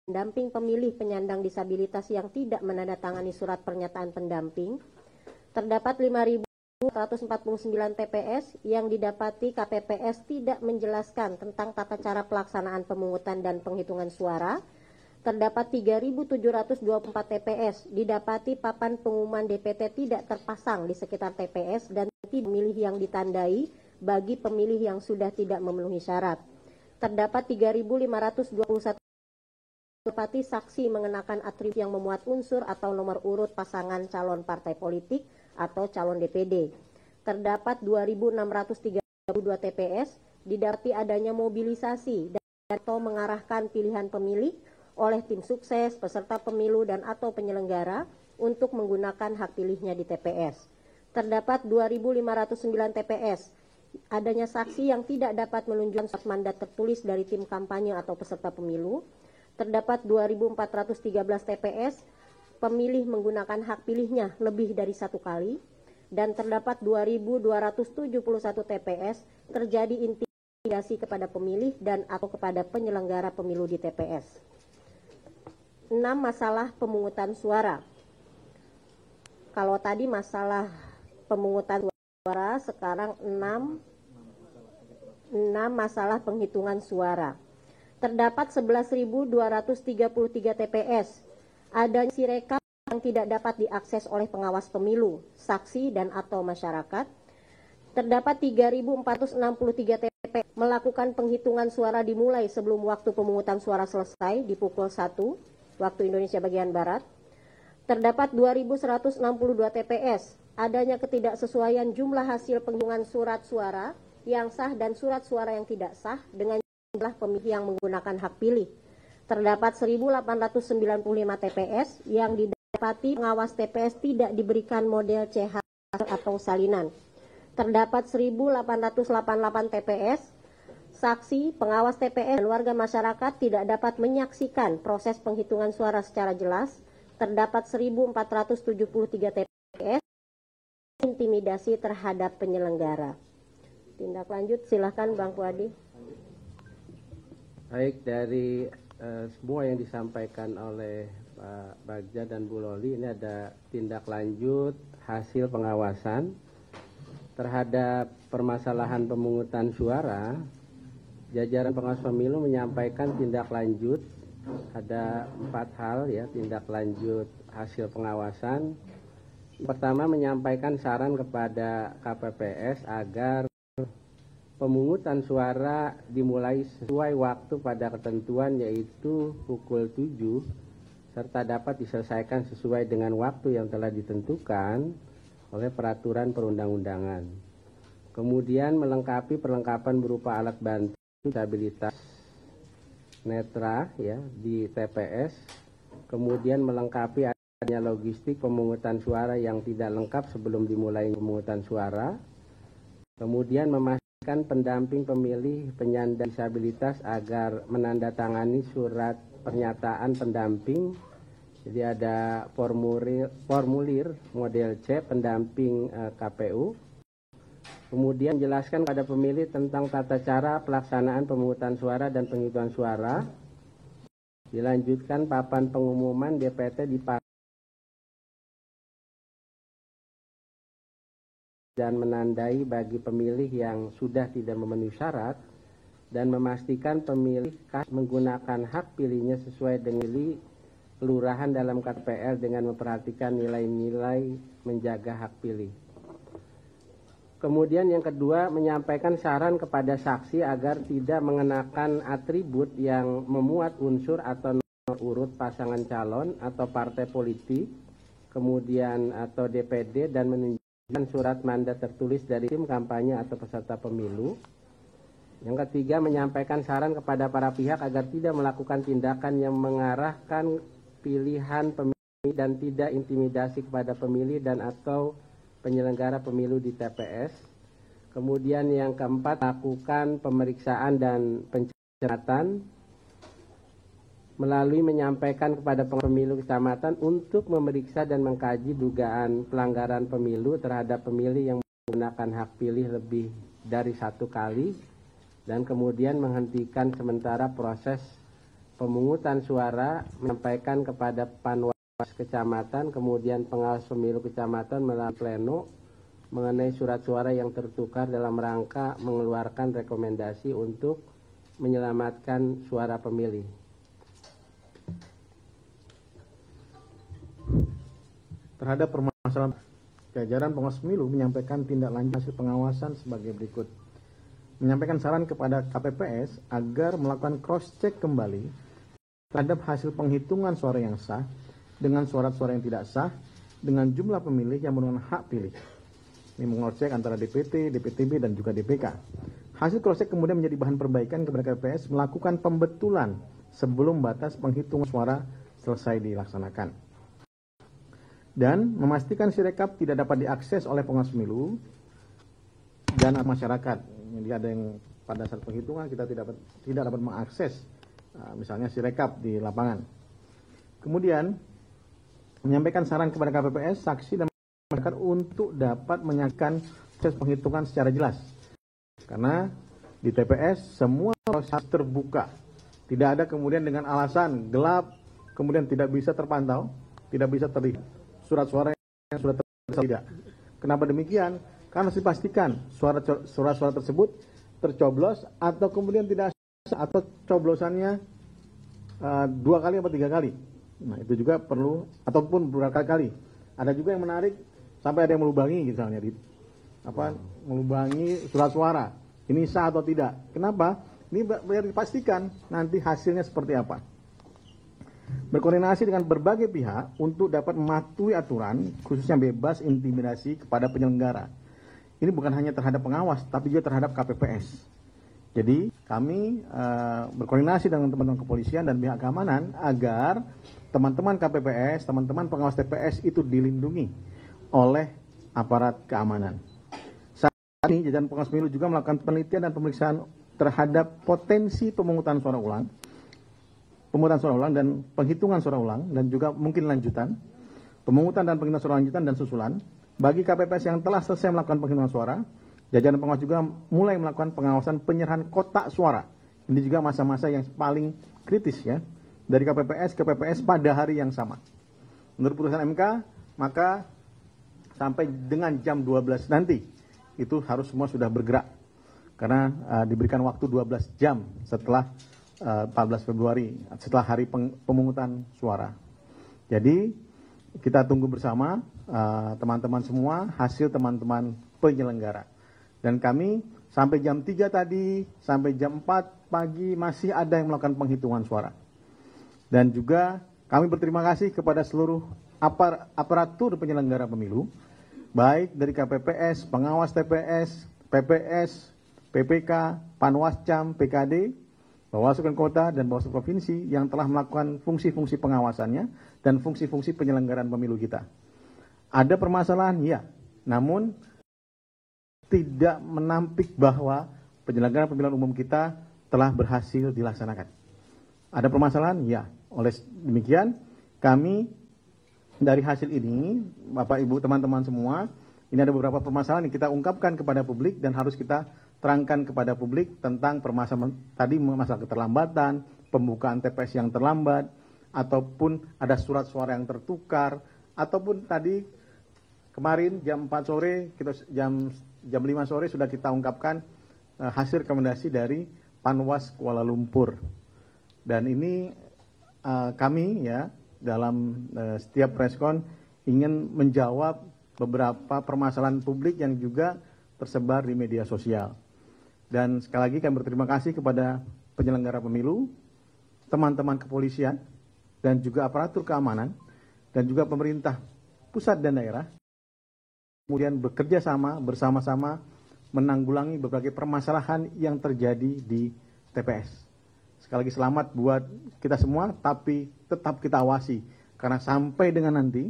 pendamping pemilih penyandang disabilitas yang tidak menandatangani surat pernyataan pendamping. Terdapat 5.149 TPS yang didapati KPPS tidak menjelaskan tentang tata cara pelaksanaan pemungutan dan penghitungan suara. Terdapat 3.724 TPS didapati papan pengumuman DPT tidak terpasang di sekitar TPS dan tidak pemilih yang ditandai bagi pemilih yang sudah tidak memenuhi syarat. Terdapat 3.521 didapati saksi mengenakan atribut yang memuat unsur atau nomor urut pasangan calon partai politik atau calon DPD. Terdapat 2.632 TPS didapati adanya mobilisasi dan atau mengarahkan pilihan pemilih oleh tim sukses, peserta pemilu dan atau penyelenggara untuk menggunakan hak pilihnya di TPS. Terdapat 2.509 TPS adanya saksi yang tidak dapat menunjukkan surat mandat tertulis dari tim kampanye atau peserta pemilu. Terdapat 2.413 TPS pemilih menggunakan hak pilihnya lebih dari satu kali, dan terdapat 2.271 TPS terjadi intimidasi kepada pemilih dan atau kepada penyelenggara pemilu di TPS. 6. Masalah pemungutan suara. Kalau tadi masalah pemungutan suara, sekarang 6 masalah penghitungan suara. Terdapat 11.233 TPS. Adanya sirekap yang tidak dapat diakses oleh pengawas pemilu, saksi dan atau masyarakat. Terdapat 3.463 TPS melakukan penghitungan suara dimulai sebelum waktu pemungutan suara selesai di pukul 1 waktu Indonesia bagian Barat. Terdapat 2.162 TPS. Adanya ketidaksesuaian jumlah hasil penghitungan surat suara yang sah dan surat suara yang tidak sah dengan jumlah pemilih yang menggunakan hak pilih. Terdapat 1.895 TPS yang didapati pengawas TPS tidak diberikan model CH atau salinan. Terdapat 1.888 TPS saksi, pengawas TPS dan warga masyarakat tidak dapat menyaksikan proses penghitungan suara secara jelas. Terdapat 1.473 TPS intimidasi terhadap penyelenggara. Tindak lanjut, silakan Bang Puadi. Baik, dari semua yang disampaikan oleh Pak Bagja dan Bu Loli, ini ada tindak lanjut hasil pengawasan terhadap permasalahan pemungutan suara. Jajaran pengawas pemilu menyampaikan tindak lanjut, ada 4 hal ya, tindak lanjut hasil pengawasan. Pertama, menyampaikan saran kepada KPPS agar pemungutan suara dimulai sesuai waktu pada ketentuan, yaitu pukul 7 serta dapat diselesaikan sesuai dengan waktu yang telah ditentukan oleh peraturan perundang-undangan. Kemudian melengkapi perlengkapan berupa alat bantu stabilitas netra ya di TPS. Kemudian melengkapi adanya logistik pemungutan suara yang tidak lengkap sebelum dimulai pemungutan suara. Kemudian memastikan pendamping pemilih penyandang disabilitas agar menandatangani surat pernyataan pendamping. Jadi ada formulir model C pendamping KPU. Kemudian jelaskan pada pemilih tentang tata cara pelaksanaan pemungutan suara dan penghitungan suara. Dilanjutkan papan pengumuman DPT dipasang dan menandai bagi pemilih yang sudah tidak memenuhi syarat, dan memastikan pemilih menggunakan hak pilihnya sesuai dengan kelurahan dalam KPL dengan memperhatikan nilai-nilai menjaga hak pilih. Kemudian yang kedua, menyampaikan saran kepada saksi agar tidak mengenakan atribut yang memuat unsur atau nomor urut pasangan calon atau partai politik, kemudian atau DPD, dan menunjukkan surat mandat tertulis dari tim kampanye atau peserta pemilu. Yang ketiga, menyampaikan saran kepada para pihak agar tidak melakukan tindakan yang mengarahkan pilihan pemilih dan tidak intimidasi kepada pemilih dan atau penyelenggara pemilu di TPS. Kemudian yang keempat, lakukan pemeriksaan dan pencatatan melalui menyampaikan kepada pemilu kecamatan untuk memeriksa dan mengkaji dugaan pelanggaran pemilu terhadap pemilih yang menggunakan hak pilih lebih dari satu kali, dan kemudian menghentikan sementara proses pemungutan suara menyampaikan kepada Panwas Kecamatan, kemudian pengawas pemilu kecamatan melalui pleno mengenai surat suara yang tertukar dalam rangka mengeluarkan rekomendasi untuk menyelamatkan suara pemilih. Terhadap permasalahan, jajaran pengawas pemilu menyampaikan tindak lanjut hasil pengawasan sebagai berikut. Menyampaikan saran kepada KPPS agar melakukan cross-check kembali terhadap hasil penghitungan suara yang sah dengan suara-suara yang tidak sah dengan jumlah pemilih yang merupakan hak pilih. Ini mengcek antara DPT, DPTB, dan juga DPK. Hasil cross-check kemudian menjadi bahan perbaikan kepada KPPS melakukan pembetulan sebelum batas penghitungan suara selesai dilaksanakan. Dan memastikan sirekap tidak dapat diakses oleh pengawas pemilu dan masyarakat. Jadi ada yang pada saat penghitungan kita tidak dapat mengakses misalnya sirekap di lapangan. Kemudian menyampaikan saran kepada KPPS, saksi, dan masyarakat untuk dapat menyaksikan proses penghitungan secara jelas. Karena di TPS semua proses terbuka. Tidak ada kemudian dengan alasan gelap, kemudian tidak bisa terpantau, tidak bisa terlihat surat suara yang sudah terlihat. Tidak. Kenapa demikian? Karena harus dipastikan surat-suara tersebut tercoblos atau kemudian tidak sah, atau coblosannya 2 kali atau 3 kali. Nah, itu juga perlu, ataupun berkali-kali. Ada juga yang menarik sampai ada yang melubangi misalnya melubangi surat suara. Ini sah atau tidak? Kenapa? Ini biar dipastikan nanti hasilnya seperti apa. Berkoordinasi dengan berbagai pihak untuk dapat mematuhi aturan, khususnya bebas intimidasi kepada penyelenggara. Ini bukan hanya terhadap pengawas, tapi juga terhadap KPPS. Jadi kami berkoordinasi dengan teman-teman kepolisian dan pihak keamanan agar teman-teman KPPS, teman-teman pengawas TPS itu dilindungi oleh aparat keamanan. Saat ini jajaran pengawas pemilu juga melakukan penelitian dan pemeriksaan terhadap potensi pemungutan suara ulang dan penghitungan suara ulang, dan juga mungkin lanjutan, pemungutan dan penghitungan suara lanjutan dan susulan. Bagi KPPS yang telah selesai melakukan penghitungan suara, jajaran pengawas juga mulai melakukan pengawasan penyerahan kotak suara. Ini juga masa-masa yang paling kritis ya, dari KPPS ke PPS pada hari yang sama. Menurut putusan MK, maka sampai dengan jam 12 nanti itu harus semua sudah bergerak, karena diberikan waktu 12 jam setelah 14 Februari, setelah hari pemungutan suara. Jadi kita tunggu bersama teman-teman semua hasil teman-teman penyelenggara. Dan kami sampai jam 3 tadi, sampai jam 4 pagi masih ada yang melakukan penghitungan suara. Dan juga kami berterima kasih kepada seluruh aparatur penyelenggara pemilu, baik dari KPPS, pengawas TPS, PPS, PPK, Panwascam, PKD, Bawaslu Kota, dan Bawaslu Provinsi yang telah melakukan fungsi-fungsi pengawasannya dan fungsi-fungsi penyelenggaraan pemilu kita. Ada permasalahan? Ya. Namun tidak menampik bahwa penyelenggaraan pemilihan umum kita telah berhasil dilaksanakan. Ada permasalahan? Ya. Oleh demikian, kami dari hasil ini, Bapak Ibu teman-teman semua, ini ada beberapa permasalahan yang kita ungkapkan kepada publik dan harus kita terangkan kepada publik tentang permasalahan tadi, masalah keterlambatan, pembukaan TPS yang terlambat, ataupun ada surat suara yang tertukar, ataupun tadi kemarin jam 4 sore, jam 5 sore sudah kita ungkapkan hasil rekomendasi dari Panwas Kuala Lumpur. Dan ini kami ya dalam setiap preskon ingin menjawab beberapa permasalahan publik yang juga tersebar di media sosial. Dan sekali lagi kami berterima kasih kepada penyelenggara pemilu, teman-teman kepolisian, dan juga aparatur keamanan, dan juga pemerintah pusat dan daerah, kemudian bekerja sama, bersama-sama menanggulangi berbagai permasalahan yang terjadi di TPS. Sekali lagi selamat buat kita semua, tapi tetap kita awasi, karena sampai dengan nanti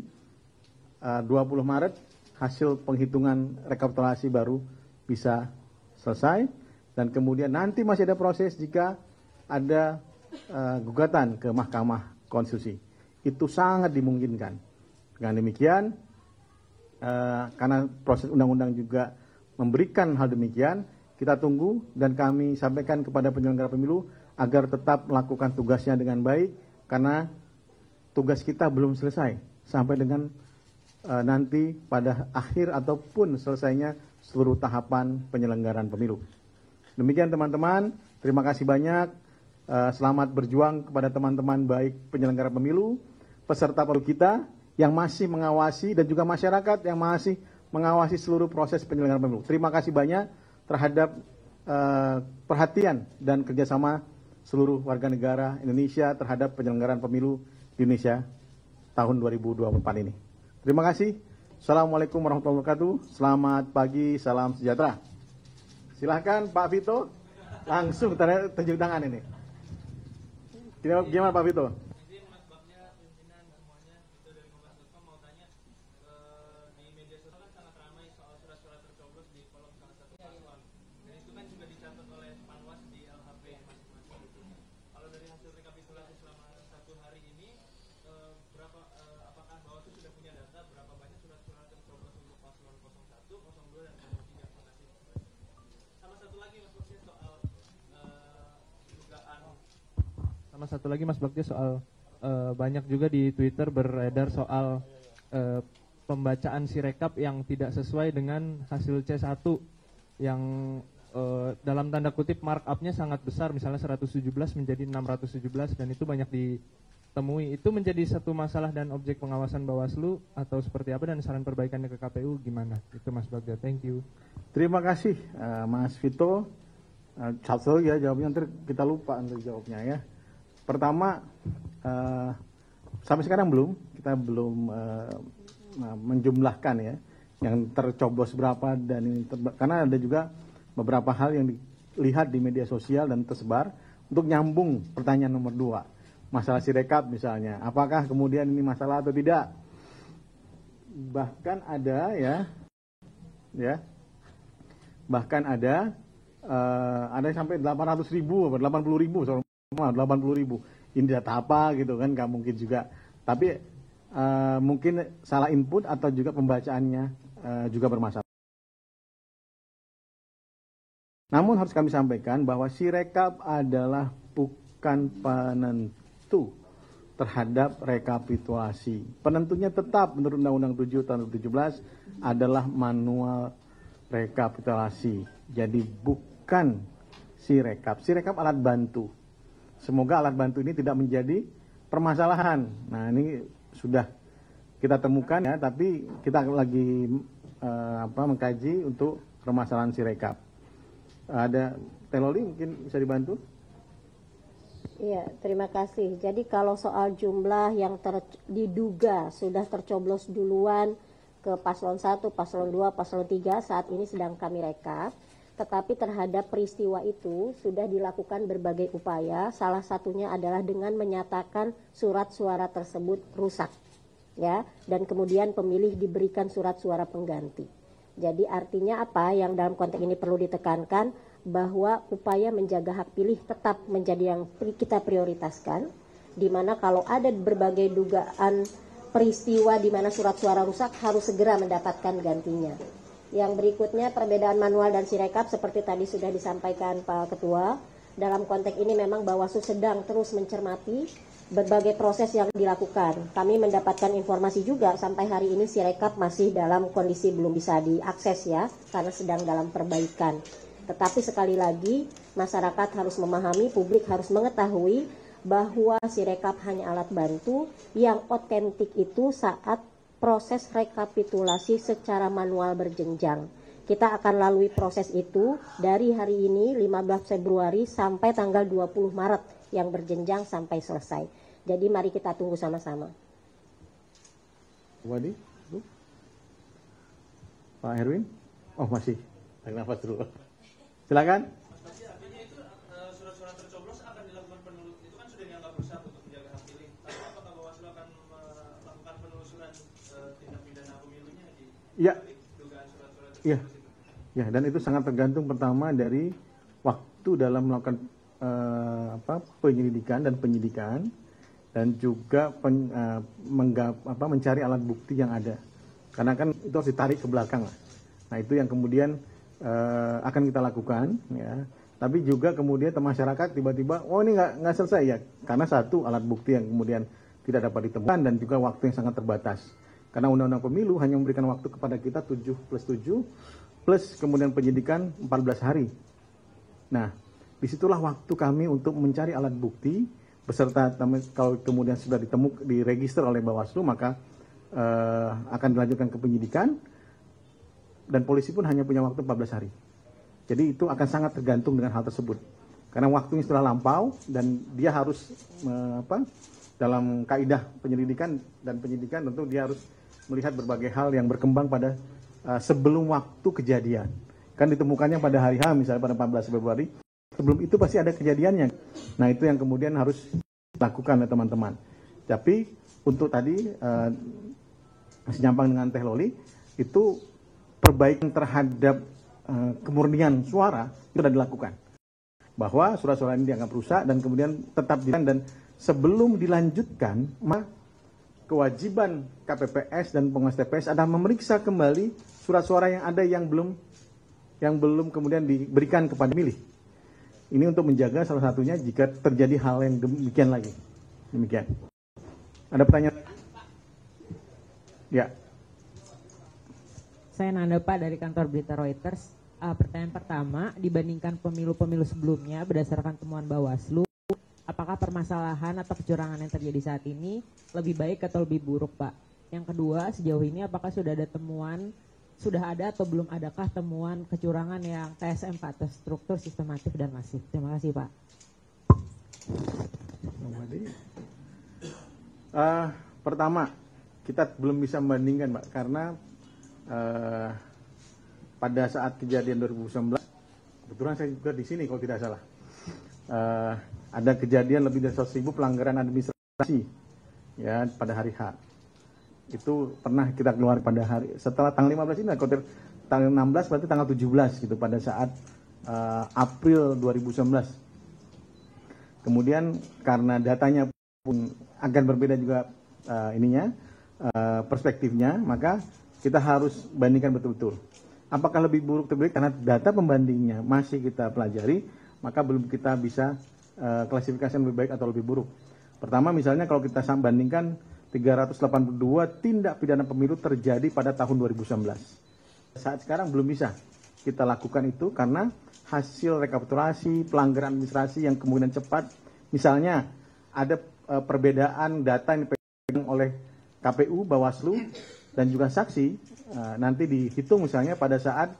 20 Maret hasil penghitungan rekapitulasi baru bisa selesai, dan kemudian nanti masih ada proses jika ada gugatan ke Mahkamah Konstitusi. Itu sangat dimungkinkan. Dengan demikian, karena proses undang-undang juga memberikan hal demikian, kita tunggu dan kami sampaikan kepada penyelenggara pemilu agar tetap melakukan tugasnya dengan baik, karena tugas kita belum selesai sampai dengan nanti pada akhir ataupun selesainya seluruh tahapan penyelenggaraan pemilu. Demikian teman-teman, terima kasih banyak. Selamat berjuang kepada teman-teman baik penyelenggara pemilu, peserta pemilu kita yang masih mengawasi dan juga masyarakat yang masih mengawasi seluruh proses penyelenggaraan pemilu. Terima kasih banyak terhadap perhatian dan kerjasama seluruh warga negara Indonesia terhadap penyelenggaraan pemilu di Indonesia tahun 2024 ini. Terima kasih. Assalamualaikum warahmatullahi wabarakatuh. Selamat pagi, salam sejahtera. Silahkan Pak Vito, langsung tunjuk tangan ini. Gimana Pak Vito? Sama satu lagi Mas Bagja soal banyak juga di Twitter beredar soal pembacaan sirekap yang tidak sesuai dengan hasil C1 yang dalam tanda kutip markup-nya sangat besar, misalnya 117 menjadi 617 dan itu banyak ditemui. Itu menjadi satu masalah dan objek pengawasan Bawaslu atau seperti apa, dan saran perbaikannya ke KPU gimana? Itu Mas Bagja, thank you. Terima kasih Mas Vito. Satu ya jawabnya, nanti kita lupa untuk jawabnya ya. Pertama, sampai sekarang kita belum menjumlahkan ya yang tercoblos berapa, dan ini karena ada juga beberapa hal yang dilihat di media sosial dan tersebar. Untuk nyambung pertanyaan nomor 2, masalah sirekap misalnya, apakah kemudian ini masalah atau tidak? Bahkan ada bahkan ada yang sampai 800.000 atau 80.000, 80.000. Ini data apa gitu kan, nggak mungkin juga. Tapi mungkin salah input atau juga pembacaannya juga bermasalah. Namun harus kami sampaikan bahwa sirekap adalah bukan penentu terhadap rekapitulasi. Penentunya tetap menurut Undang-Undang 7 tahun 2017 adalah manual rekapitulasi. Jadi bukan sirekap. Sirekap alat bantu. Semoga alat bantu ini tidak menjadi permasalahan. Nah, ini sudah kita temukan ya, tapi kita lagi mengkaji untuk permasalahan sirekap. Ada Teloli mungkin bisa dibantu? Iya, terima kasih. Jadi kalau soal jumlah yang diduga sudah tercoblos duluan ke paslon 1, paslon 2, paslon 3 saat ini sedang kami rekap. Tetapi terhadap peristiwa itu sudah dilakukan berbagai upaya, salah satunya adalah dengan menyatakan surat suara tersebut rusak, ya, dan kemudian pemilih diberikan surat suara pengganti. Jadi artinya apa yang dalam konteks ini perlu ditekankan, bahwa upaya menjaga hak pilih tetap menjadi yang kita prioritaskan, di mana kalau ada berbagai dugaan peristiwa di mana surat suara rusak harus segera mendapatkan gantinya. Yang berikutnya perbedaan manual dan sirekap seperti tadi sudah disampaikan Pak Ketua. Dalam konteks ini memang Bawaslu sedang terus mencermati berbagai proses yang dilakukan. Kami mendapatkan informasi juga sampai hari ini sirekap masih dalam kondisi belum bisa diakses ya, karena sedang dalam perbaikan. Tetapi sekali lagi masyarakat harus memahami, publik harus mengetahui bahwa sirekap hanya alat bantu, yang otentik itu saat proses rekapitulasi secara manual berjenjang. Kita akan lalui proses itu dari hari ini 15 Februari sampai tanggal 20 Maret yang berjenjang sampai selesai. Jadi mari kita tunggu sama-sama. Wadi, Pak Herwin? Oh masih, tarik nafas dulu. Silakan. Artinya itu surat-surat tercoblos akan dilakukan penelusuran, itu kan sudah dianggap rusak untuk menjaga hak pilih. Tapi apakah Bawaslu akan melakukan penelusuran tindak pidana pemilunya di dugaan surat-surat tercoblos itu? Ya, dan itu sangat tergantung pertama dari waktu dalam melakukan penyelidikan dan penyidikan, dan juga mencari alat bukti yang ada. Karena kan itu harus ditarik ke belakang lah. Nah itu yang kemudian akan kita lakukan ya. Tapi juga kemudian masyarakat tiba-tiba, oh ini nggak selesai ya, karena satu alat bukti yang kemudian tidak dapat ditemukan dan juga waktu yang sangat terbatas. Karena Undang-Undang Pemilu hanya memberikan waktu kepada kita 7+7 plus kemudian penyidikan 14 hari. Nah, disitulah waktu kami untuk mencari alat bukti beserta kalau kemudian sudah diregister oleh Bawaslu maka akan dilanjutkan ke penyidikan dan polisi pun hanya punya waktu 14 hari. Jadi itu akan sangat tergantung dengan hal tersebut. Karena waktunya sudah lampau dan dia harus dalam kaidah penyelidikan dan penyidikan tentu dia harus melihat berbagai hal yang berkembang pada sebelum waktu kejadian. Kan ditemukannya pada hari H misalnya pada 14 Februari. Sebelum itu pasti ada kejadiannya. Nah itu yang kemudian harus dilakukan oleh teman-teman. Tapi untuk tadi senyampang dengan Teh Loli itu perbaikan terhadap kemurnian suara itu sudah dilakukan. Bahwa surat-suara ini dianggap rusak dan kemudian tetap dan sebelum dilanjutkan, maka kewajiban KPPS dan pengawas TPS adalah memeriksa kembali surat suara yang ada yang belum kemudian diberikan kepada pemilih. Ini untuk menjaga salah satunya jika terjadi hal yang demikian lagi. Demikian. Ada pertanyaan? Ya. Saya Nanda Pak dari kantor berita Reuters. Pertanyaan pertama, dibandingkan pemilu-pemilu sebelumnya berdasarkan temuan Bawaslu, apakah permasalahan atau kecurangan yang terjadi saat ini lebih baik atau lebih buruk, Pak? Yang kedua, sejauh ini apakah sudah ada atau belum adakah temuan kecurangan yang TSM, Pak, terstruktur, sistematif, dan masif? Terima kasih, Pak. Pertama, kita belum bisa membandingkan, Pak, karena pada saat kejadian 2019, kebetulan saya juga di sini kalau tidak salah, ada kejadian lebih dari 100.000 pelanggaran administrasi ya pada hari H. Itu pernah kita keluar pada hari setelah tanggal 15 ini, tanggal 16 berarti tanggal 17 gitu pada saat April 2019. Kemudian karena datanya pun akan berbeda juga perspektifnya, maka kita harus bandingkan betul-betul. Apakah lebih buruk atau baik? Karena data pembandingnya masih kita pelajari, maka belum kita bisa klasifikasi yang lebih baik atau lebih buruk. Pertama misalnya kalau kita bandingkan 382 tindak pidana pemilu terjadi pada tahun 2019. Saat sekarang belum bisa kita lakukan itu karena hasil rekapitulasi, pelanggaran administrasi yang kemudian cepat. Misalnya ada perbedaan data yang dipegang oleh KPU, Bawaslu, dan juga saksi, nanti dihitung misalnya pada saat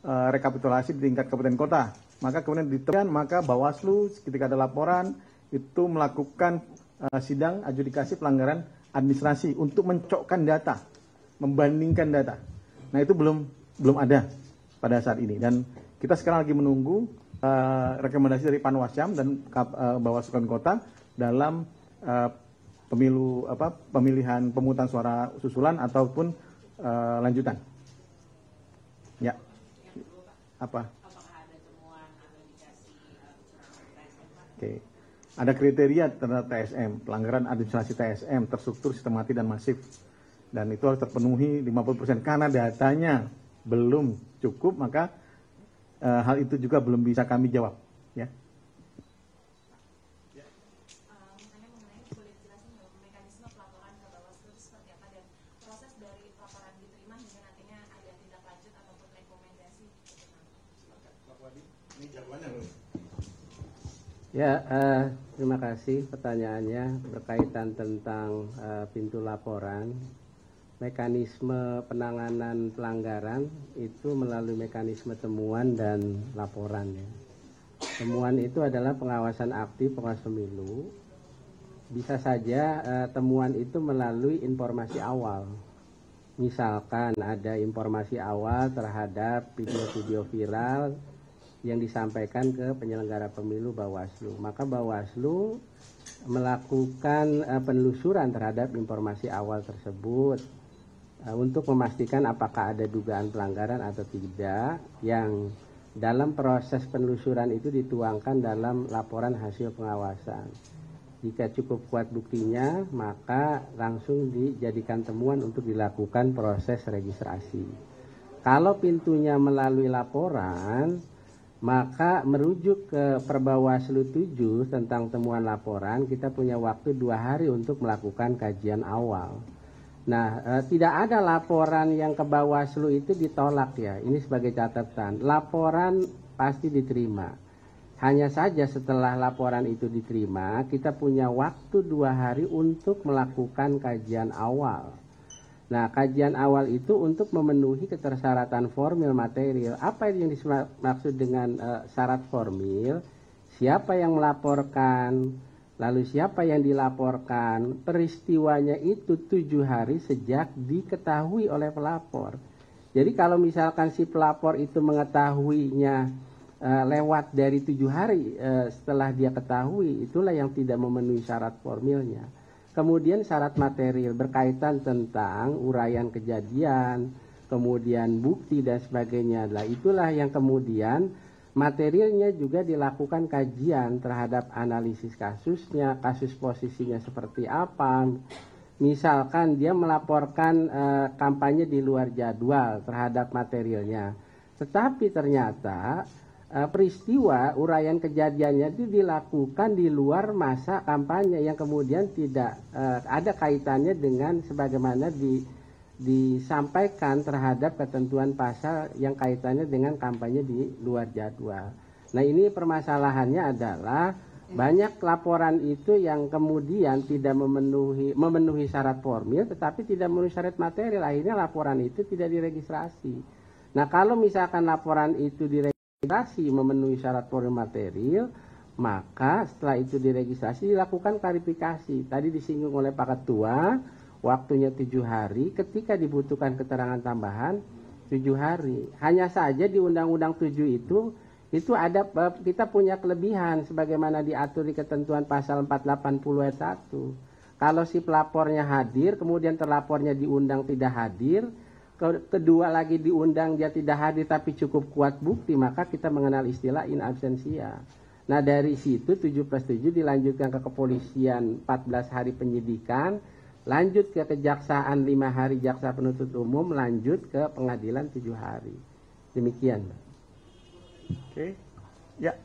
rekapitulasi di tingkat kabupaten kota. Maka kemudian ditemukan, maka Bawaslu ketika ada laporan itu melakukan sidang adjudikasi pelanggaran administrasi untuk mencocokkan data, membandingkan data. Nah itu belum ada pada saat ini dan kita sekarang lagi menunggu rekomendasi dari Panwascam dan Bawaslu Kabupaten Kota dalam pemilihan pemungutan suara susulan ataupun lanjutan. Ya. Apa? Oke. Ada kriteria terhadap TSM, pelanggaran administrasi TSM, terstruktur, sistematis, dan masif. Dan itu harus terpenuhi 50%. Karena datanya belum cukup, maka hal itu juga belum bisa kami jawab. Ya. Ya, terima kasih pertanyaannya berkaitan tentang pintu laporan. Mekanisme penanganan pelanggaran itu melalui mekanisme temuan dan laporan. Ya. Temuan itu adalah pengawasan aktif pengawas pemilu. Bisa saja temuan itu melalui informasi awal. Misalkan ada informasi awal terhadap video-video viral yang disampaikan ke penyelenggara pemilu Bawaslu. Maka Bawaslu melakukan penelusuran terhadap informasi awal tersebut untuk memastikan apakah ada dugaan pelanggaran atau tidak, yang dalam proses penelusuran itu dituangkan dalam laporan hasil pengawasan. Jika cukup kuat buktinya, maka langsung dijadikan temuan untuk dilakukan proses registrasi. Kalau pintunya melalui laporan, maka merujuk ke Perbawaslu 7 tentang temuan laporan, kita punya waktu 2 hari untuk melakukan kajian awal. Nah, tidak ada laporan yang ke Bawaslu itu ditolak ya. Ini sebagai catatan. Laporan pasti diterima. Hanya saja setelah laporan itu diterima, kita punya waktu 2 hari untuk melakukan kajian awal. Nah, kajian awal itu untuk memenuhi ketersyaratan formil material. Apa yang dimaksud dengan syarat formil? Siapa yang melaporkan? Lalu siapa yang dilaporkan? Peristiwanya itu 7 hari sejak diketahui oleh pelapor. Jadi kalau misalkan si pelapor itu mengetahuinya lewat dari 7 hari setelah dia ketahui, itulah yang tidak memenuhi syarat formilnya. Kemudian syarat material berkaitan tentang uraian kejadian, kemudian bukti dan sebagainya. Nah, itulah yang kemudian materialnya juga dilakukan kajian terhadap analisis kasusnya, kasus posisinya seperti apa. Misalkan dia melaporkan kampanye di luar jadwal terhadap materialnya. Tetapi ternyata peristiwa uraian kejadiannya itu dilakukan di luar masa kampanye yang kemudian tidak ada kaitannya dengan sebagaimana disampaikan terhadap ketentuan pasal yang kaitannya dengan kampanye di luar jadwal. Nah, ini permasalahannya adalah banyak laporan itu yang kemudian tidak memenuhi syarat formil tetapi tidak memenuhi syarat material, akhirnya laporan itu tidak diregistrasi. Nah, kalau misalkan laporan itu diregistrasi memenuhi syarat formil material, maka setelah itu diregistrasi dilakukan klarifikasi. Tadi disinggung oleh Pak Ketua, waktunya 7 hari, ketika dibutuhkan keterangan tambahan 7 hari. Hanya saja di Undang-Undang 7 itu ada, kita punya kelebihan sebagaimana diatur di ketentuan pasal 480 ayat 1. Kalau si pelapornya hadir, kemudian terlapornya diundang tidak hadir, kedua lagi diundang dia tidak hadir tapi cukup kuat bukti, maka kita mengenal istilah in absentia. Nah, dari situ 7+7 dilanjutkan ke kepolisian 14 hari penyidikan, lanjut ke kejaksaan 5 hari jaksa penuntut umum, lanjut ke pengadilan 7 hari. Demikian. Oke. Ya.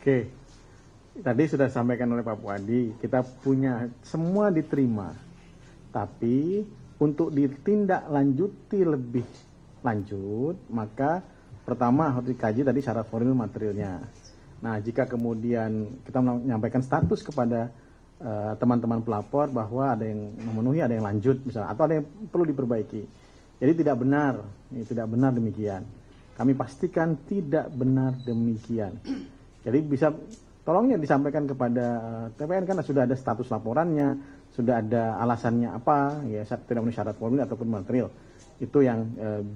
Oke, tadi sudah disampaikan oleh Pak Puadi, kita punya semua diterima, tapi untuk ditindaklanjuti lebih lanjut, maka pertama harus dikaji tadi syarat formil materialnya. Nah, jika kemudian kita menyampaikan status kepada teman-teman pelapor bahwa ada yang memenuhi, ada yang lanjut misalnya, atau ada yang perlu diperbaiki. Jadi tidak benar demikian. Kami pastikan tidak benar demikian. Jadi bisa tolongnya disampaikan kepada TPN, karena sudah ada status laporannya, sudah ada alasannya apa, ya tidak memenuhi syarat formil ataupun material. Itu yang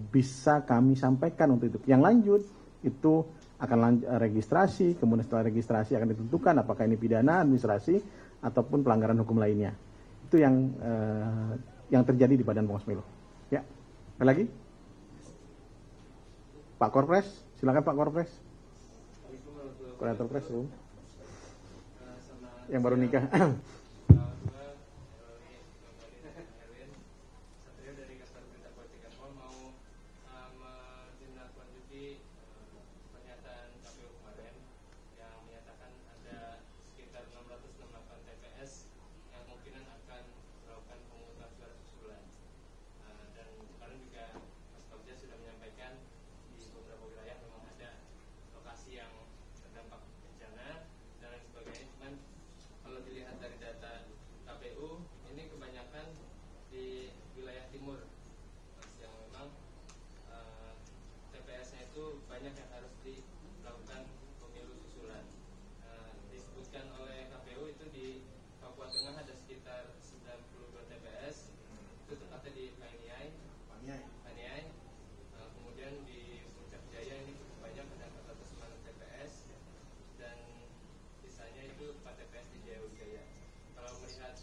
bisa kami sampaikan untuk itu. Yang lanjut itu akan registrasi, kemudian setelah registrasi akan ditentukan apakah ini pidana, administrasi ataupun pelanggaran hukum lainnya. Itu yang terjadi di Badan Pengawas Pemilu. Ya, ada lagi? Pak Korpres, silakan Pak Korpres. Koordinator Pres, yang baru nikah.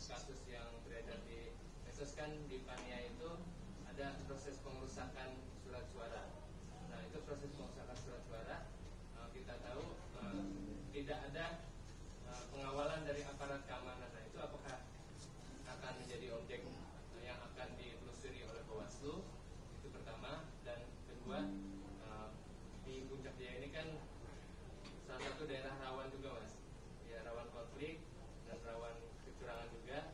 Kasus yang beredar di medsos kan di Pania itu ada proses pengerusakan surat suara. Nah, itu proses pengerusakan surat suara, kita tahu tidak ada pengawalan dari aparat keamanan. Nah, itu apakah akan menjadi objek yang akan ditelusuri oleh Bawaslu? Itu pertama. Dan kedua, di Puncak Jaya ini kan salah satu daerah rawan juga, Mas. Ya, rawan konflik dan rawan kecurangan juga.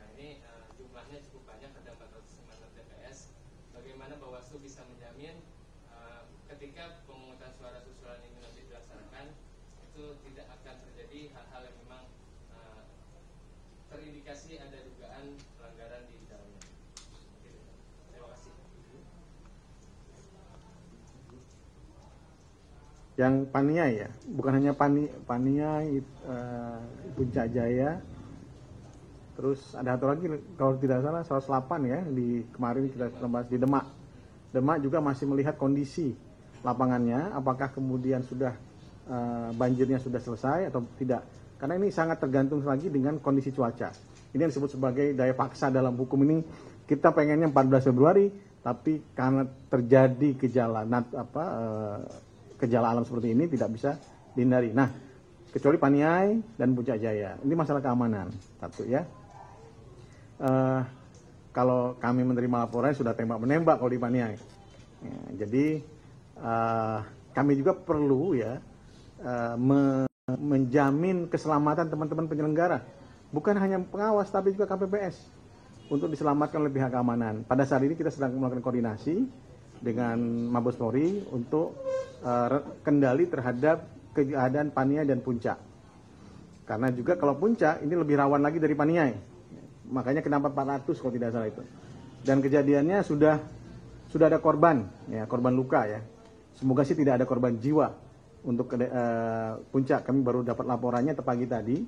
Nah, ini jumlahnya cukup banyak, ada 496 TPS. Bagaimana Bawaslu bisa menjamin ketika pemungutan suara susulan ini nanti dilaksanakan, itu tidak akan terjadi hal-hal yang memang terindikasi ada dugaan pelanggaran di dalamnya. Terima kasih. Yang Paniai ya, bukan hanya Paniai, Puncak Jaya. Terus ada satu lagi kalau tidak salah 108 ya, di kemarin kita bahas di Demak. Demak juga masih melihat kondisi lapangannya, apakah kemudian sudah banjirnya sudah selesai atau tidak. Karena ini sangat tergantung lagi dengan kondisi cuaca. Ini yang disebut sebagai daya paksa dalam hukum ini. Kita pengennya 14 Februari, tapi karena terjadi gejala alam seperti ini tidak bisa dihindari. Nah, kecuali Paniai dan Puncak Jaya. Ini masalah keamanan. Satu ya. Kalau kami menerima laporan sudah tembak-menembak kalau di Paniai. Ya, jadi kami juga perlu ya menjamin keselamatan teman-teman penyelenggara, bukan hanya pengawas tapi juga KPPS untuk diselamatkan oleh pihak keamanan. Pada saat ini kita sedang melakukan koordinasi dengan Mabes Polri untuk kendali terhadap keadaan Paniai dan Puncak. Karena juga kalau Puncak ini lebih rawan lagi dari Paniai. Makanya kenapa 400 kalau tidak salah itu. Dan kejadiannya sudah ada korban, ya, korban luka ya. Semoga sih tidak ada korban jiwa. Untuk Puncak kami baru dapat laporannya pagi tadi.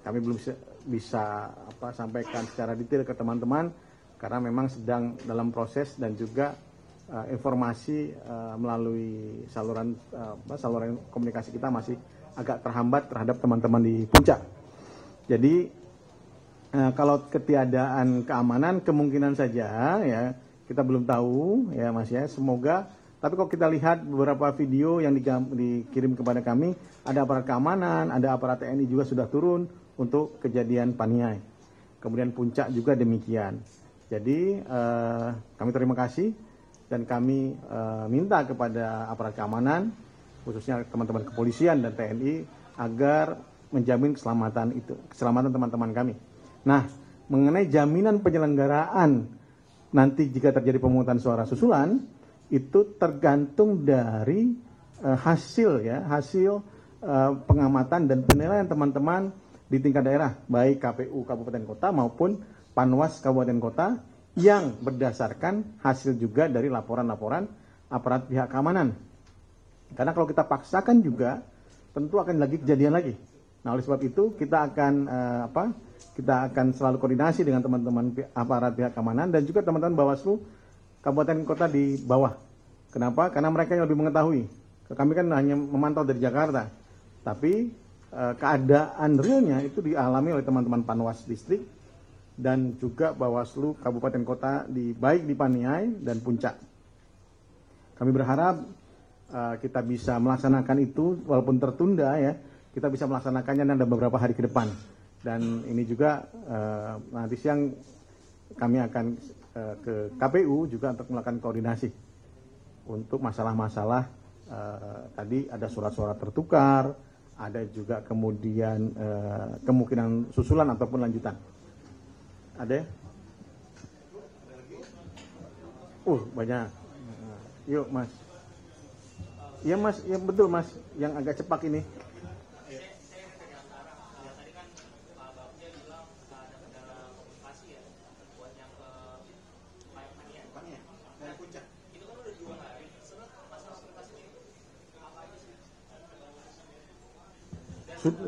Kami belum bisa sampaikan secara detail ke teman-teman karena memang sedang dalam proses dan juga informasi melalui saluran komunikasi kita masih agak terhambat terhadap teman-teman di Puncak. Jadi kalau ketiadaan keamanan kemungkinan saja ya, kita belum tahu ya Mas ya, semoga. Tapi kalau kita lihat beberapa video yang dikirim kepada kami, ada aparat keamanan, ada aparat TNI juga sudah turun untuk kejadian Paniai. Kemudian Puncak juga demikian. Jadi kami terima kasih dan kami minta kepada aparat keamanan, khususnya teman-teman kepolisian dan TNI, agar menjamin keselamatan teman-teman kami. Nah, mengenai jaminan penyelenggaraan nanti jika terjadi pemungutan suara susulan, itu tergantung dari hasil pengamatan dan penilaian teman-teman di tingkat daerah, baik KPU Kabupaten Kota maupun Panwas Kabupaten Kota, yang berdasarkan hasil juga dari laporan-laporan aparat pihak keamanan. Karena kalau kita paksakan juga, tentu akan lagi kejadian lagi. Nah, oleh sebab itu kita akan selalu koordinasi dengan teman-teman aparat pihak keamanan dan juga teman-teman Bawaslu Kabupaten Kota di bawah. Kenapa? Karena mereka yang lebih mengetahui. Kami kan hanya memantau dari Jakarta. Tapi keadaan realnya itu dialami oleh teman-teman Panwas Distrik dan juga Bawaslu Kabupaten Kota baik di Paniai dan Puncak. Kami berharap kita bisa melaksanakan itu walaupun tertunda ya. Kita bisa melaksanakannya dalam beberapa hari ke depan. Dan ini juga nanti siang kami akan ke KPU juga untuk melakukan koordinasi untuk masalah-masalah tadi ada surat-surat tertukar, ada juga kemudian kemungkinan susulan ataupun lanjutan. Ada? Banyak. Yuk Mas. Iya Mas, ya betul Mas, yang agak cepak ini.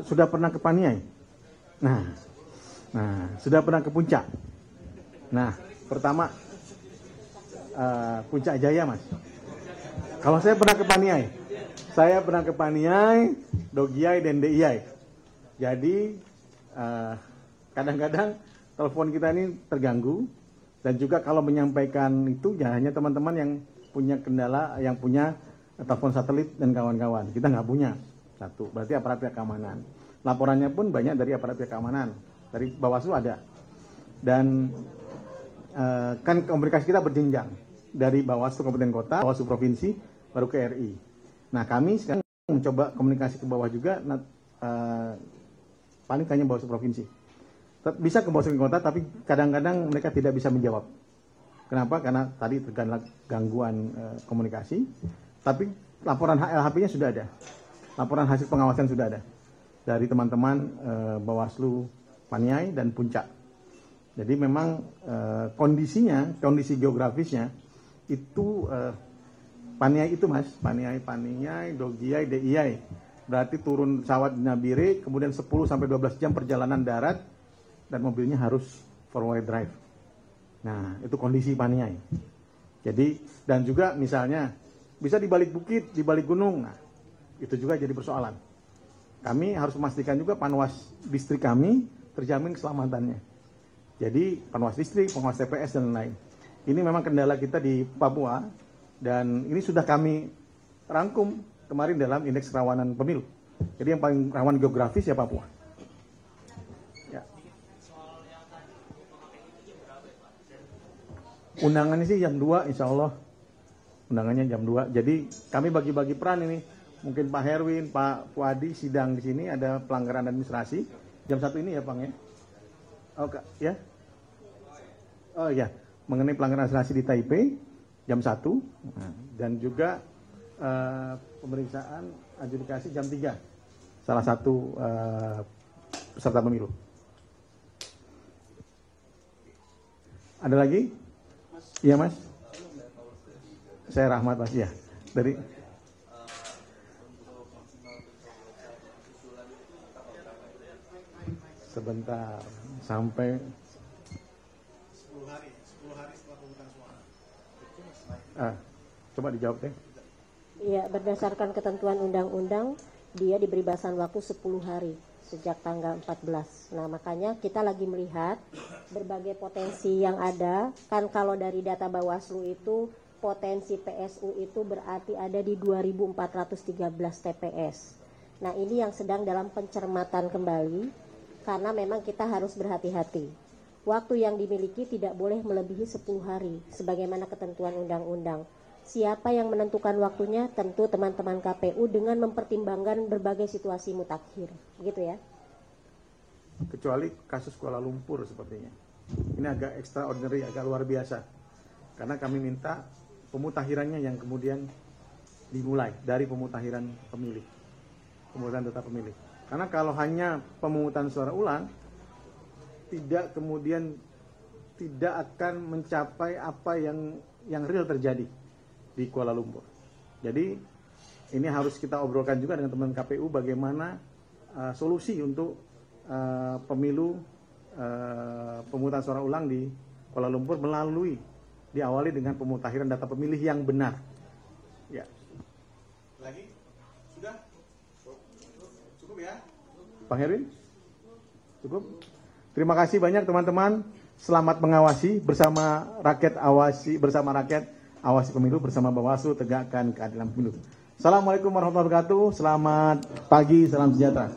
Sudah pernah ke Paniai? Nah, sudah pernah ke Puncak? Nah, pertama Puncak Jaya Mas. Kalau saya pernah ke Paniai, saya pernah ke Paniai, Dogiai dan Diai. Jadi kadang-kadang telepon kita ini terganggu Dan juga kalau menyampaikan itu ya hanya teman-teman yang punya kendala, yang punya telepon satelit dan kawan-kawan. Kita nggak punya. Satu, berarti aparat pihak keamanan. Laporannya pun banyak dari aparat pihak keamanan. Dari Bawaslu ada. Dan kan komunikasi kita berjenjang. Dari Bawaslu Kabupaten Kota, Bawaslu Provinsi, baru ke RI. Nah kami sekarang mencoba komunikasi ke bawah juga, paling hanya Bawaslu Provinsi. Bisa ke Bawaslu Kota, tapi kadang-kadang mereka tidak bisa menjawab. Kenapa? Karena tadi terkena gangguan komunikasi, tapi laporan LHP-nya sudah ada. Laporan hasil pengawasan sudah ada. Dari teman-teman Bawaslu Paniai dan Puncak. Jadi memang kondisinya, kondisi geografisnya, itu Paniai itu Mas, Paniai, Dogiai, DIai. Berarti turun pesawat di Nabire, kemudian 10-12 jam perjalanan darat, dan mobilnya harus four-wheel drive. Nah, itu kondisi Paniai. Jadi, dan juga misalnya, bisa di balik bukit, di balik gunung. Nah, itu juga jadi persoalan. Kami harus memastikan juga panwas distrik kami terjamin keselamatannya. Jadi, panwas distrik, pengawas TPS, dan lain-lain. Ini memang kendala kita di Papua, dan ini sudah kami rangkum kemarin dalam indeks kerawanan pemilu. Jadi yang paling rawan geografis ya Papua. Ya. Undangannya sih jam 2 insya Allah. Undangannya jam 2. Jadi kami bagi-bagi peran ini. Mungkin Pak Herwin, Pak Puadi sidang di sini ada pelanggaran administrasi. Jam 1 ini ya Bang ya. Oh ya. Oh ya, mengenai pelanggaran administrasi di Taipei jam 1 dan juga pemeriksaan adjudikasi jam 3. Salah satu peserta pemilu. Ada lagi? Iya Mas. Saya Rahmat Mas ya. Dari sebentar sampai 10 hari setelah pemungutan suara. Coba dijawab deh. Iya, berdasarkan ketentuan undang-undang, dia diberi bahasan waktu 10 hari sejak tanggal 14. Nah, makanya kita lagi melihat berbagai potensi yang ada. Kan kalau dari data Bawaslu itu, potensi PSU itu berarti ada di 2.413 TPS. Nah, ini yang sedang dalam pencermatan kembali, karena memang kita harus berhati-hati. Waktu yang dimiliki tidak boleh melebihi 10 hari, sebagaimana ketentuan undang-undang. Siapa yang menentukan waktunya? Tentu teman-teman KPU dengan mempertimbangkan berbagai situasi mutakhir. Begitu ya? Kecuali kasus Kuala Lumpur sepertinya. Ini agak extraordinary, agak luar biasa. Karena kami minta pemutakhirannya yang kemudian dimulai dari pemutakhiran pemilih. Pemungutan data pemilih. Karena kalau hanya pemungutan suara ulang, tidak akan mencapai apa yang real terjadi di Kuala Lumpur. Jadi ini harus kita obrolkan juga dengan teman KPU bagaimana solusi untuk pemilu pemungutan suara ulang di Kuala Lumpur diawali dengan pemutakhiran data pemilih yang benar. Ya. Lagi? Sudah? Cukup ya? Pak Herwin? Cukup? Terima kasih banyak teman-teman. Selamat mengawasi bersama rakyat awasi pemilu bersama Bawaslu tegakkan keadilan pemilu. Assalamualaikum warahmatullahi wabarakatuh. Selamat pagi, salam sejahtera.